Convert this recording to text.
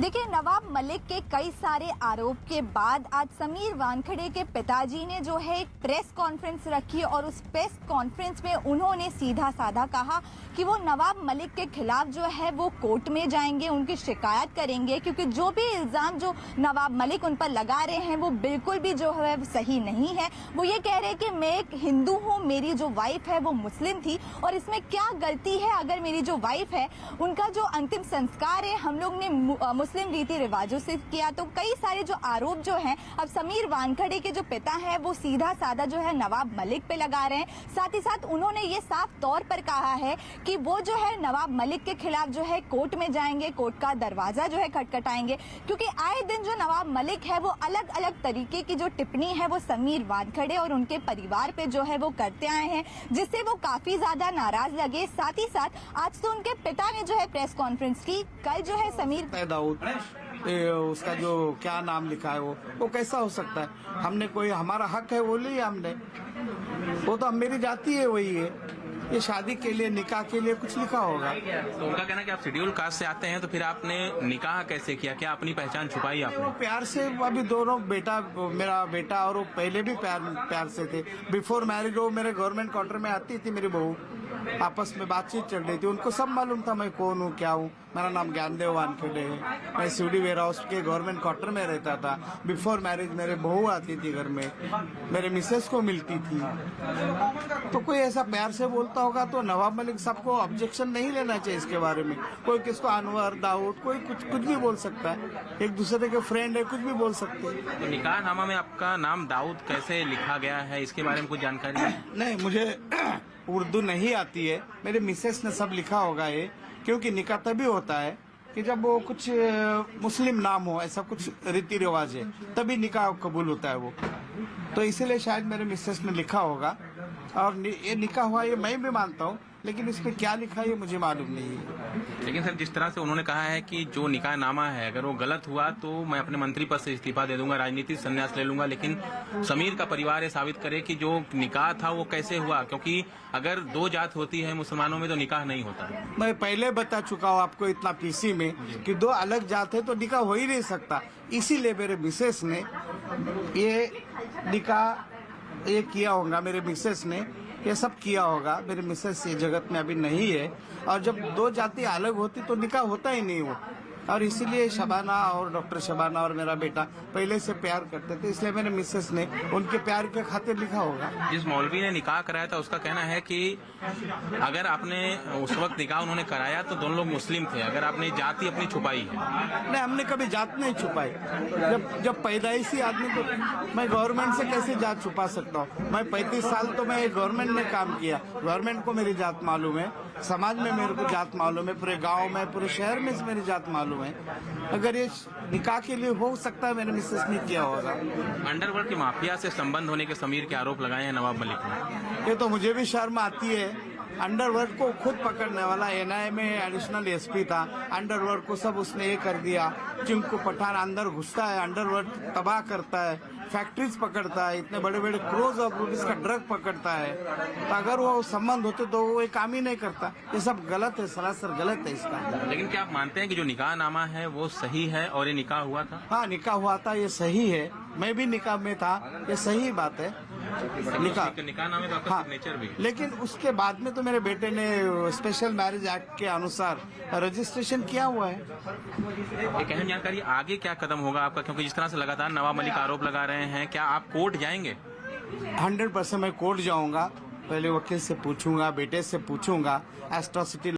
देखिए, नवाब मलिक के कई सारे आरोप के बाद आज समीर वानखेड़े के पिताजी ने जो है एक प्रेस कॉन्फ्रेंस रखी और उस प्रेस कॉन्फ्रेंस में उन्होंने सीधा साधा कहा कि वो नवाब मलिक के खिलाफ जो है वो कोर्ट में जाएंगे, उनकी शिकायत करेंगे, क्योंकि जो भी इल्जाम जो नवाब मलिक उन पर लगा रहे हैं वो बिल्कुल भी जो है सही नहीं है। वो ये कह रहे हैं कि मैं एक हिंदू हूँ, मेरी जो वाइफ है वो मुस्लिम थी और इसमें क्या गलती है अगर मेरी जो वाइफ है उनका जो अंतिम संस्कार है हम लोग ने मुस्लिम रीति रिवाजों से किया। तो कई सारे जो आरोप जो हैं अब समीर वानखेड़े के जो पिता हैं वो सीधा साधा जो है नवाब मलिक पे लगा रहे हैं। साथ ही साथ उन्होंने ये साफ तौर पर कहा है कि वो जो है नवाब मलिक के खिलाफ जो है कोर्ट में जाएंगे, कोर्ट का दरवाजा जो है खटखटाएंगे, क्योंकि आए दिन जो नवाब मलिक है वो अलग अलग तरीके की जो टिप्पणी है वो समीर वानखेड़े और उनके परिवार पे जो है वो करते आए हैं, जिससे वो काफी ज्यादा नाराज लगे। साथ ही साथ आज तो उनके पिता ने जो है प्रेस कॉन्फ्रेंस की, कल जो है समीर उसका जो क्या नाम लिखा है वो कैसा हो सकता है? हमने कोई हमारा हक है वो लिया हमने, वो तो मेरी जाति है वही है। ये शादी के लिए निकाह के लिए कुछ लिखा होगा। तो उनका कहना है कि आप शेड्यूल कास्ट से आते हैं तो फिर आपने निकाह कैसे किया? क्या अपनी पहचान छुपाई आपने? वो प्यार से, अभी दोनों मेरा बेटा और वो पहले भी प्यार से थे। बिफोर मैरिज वो मेरे गवर्नमेंट क्वार्टर में आती थी, मेरी बहू, आपस में बातचीत चल रही थी, उनको सब मालूम था मैं कौन हूँ क्या हूँ। मेरा नाम ज्ञानदेव वानखेड़े है, मैं सीडी वेयर हाउस के गवर्नमेंट क्वार्टर में रहता था। बिफोर मैरिज मेरे बहू आती थी घर में, मेरे मिसेस को मिलती थी। तो कोई ऐसा प्यार से बोलता होगा तो नवाब मलिक साहब को ऑब्जेक्शन नहीं लेना चाहिए इसके बारे में। कोई किसको अनवर दाऊद कोई कुछ भी बोल सकता है, एक दूसरे के फ्रेंड है, कुछ भी बोल सकते हैं। तो निकाहनामा में आपका नाम दाऊद कैसे लिखा गया है, इसके बारे में कुछ जानकारी है? नहीं, मुझे उर्दू नहीं आती है, मेरे मिसेस ने सब लिखा होगा ये, क्योंकि निकाह तभी होता है कि जब वो कुछ मुस्लिम नाम हो, ऐसा कुछ रीति रिवाज है, तभी निकाह कबूल होता है वो। तो इसीलिए शायद मेरे मिसेस ने लिखा होगा और ये निकाह हुआ ये मैं भी मानता हूँ, लेकिन इसमें क्या लिखा है ये मुझे मालूम नहीं है। लेकिन सर, जिस तरह से उन्होंने कहा है कि जो निकाहनामा है अगर वो गलत हुआ तो मैं अपने मंत्री पद से इस्तीफा दे दूंगा, राजनीतिक संन्यास ले लूंगा, लेकिन समीर का परिवार ये साबित करे कि जो निकाह था वो कैसे हुआ, क्योंकि अगर दो जात होती है मुसलमानों में तो निकाह नहीं होता। मैं पहले बता चुका हूँ आपको इतना पीसी में कि दो अलग जात है तो निकाह हो ही नहीं सकता। इसीलिए मेरे मिसेस ने ये निकाह ये किया होगा, मेरे मिसेस ने ये सब किया होगा। मेरे मिसेस ये जगत में अभी नहीं है, और जब दो जाति अलग होती तो निकाह होता ही नहीं वो। और इसीलिए शबाना और डॉक्टर शबाना और मेरा बेटा पहले से प्यार करते थे, इसलिए मेरे मिसेस ने उनके प्यार के खातिर लिखा होगा। जिस मौलवी ने निकाह कराया था उसका कहना है कि अगर आपने उस वक्त निकाह उन्होंने कराया तो दोनों लोग मुस्लिम थे, अगर आपने जाति अपनी छुपाई है। नहीं, हमने कभी जात नहीं छुपाई। जब पैदाइशी आदमी को मैं गवर्नमेंट से कैसे जात छुपा सकता हूँ? मैं 35 साल तो मैं गवर्नमेंट में काम किया, गवर्नमेंट को मेरी जात मालूम है, समाज में मेरे को जात मालूम है, पूरे गाँव में पूरे शहर में मेरी जात मालूम है। अगर ये निकाह के लिए हो सकता है, मेरे मिसेस ने किया होगा। अंडरवर्ल्ड की माफिया से संबंध होने के समीर के आरोप लगाए हैं नवाब मलिक ने। ये तो मुझे भी शर्म आती है। अंडरवर्ल्ड को खुद पकड़ने वाला एनआईए में एडिशनल एसपी था, अंडरवर्ल्ड को सब उसने ये कर दिया। चिंकू पठान अंदर घुसता है, अंडरवर्ल्ड तबाह करता है, फैक्ट्रीज पकड़ता है, इतने बड़े बड़े क्रोज ऑफ रुपीज का ड्रग पकड़ता है। तो अगर वो संबंध होते तो वो ये काम ही नहीं करता। ये सब गलत है, सरासर गलत है इसका। लेकिन क्या आप मानते हैं कि जो निकाहनामा है वो सही है और ये निकाह हुआ था? हाँ, निकाह हुआ था, ये सही है। मैं भी निकाह में था, ये सही बात है। निकाहनामे में आपका सिग्नेचर भी। लेकिन उसके बाद में तो मेरे बेटे ने स्पेशल मैरिज एक्ट के अनुसार रजिस्ट्रेशन किया हुआ है। एक अहम जानकारी, आगे क्या कदम होगा आपका, क्योंकि जिस तरह से लगातार नवाब मलिक आरोप लगा रहे हैं, क्या आप कोर्ट जाएंगे? 100% मैं कोर्ट जाऊंगा। पहले वकील से पूछूंगा, बेटे से पूछूंगा, एट्रॉसिटी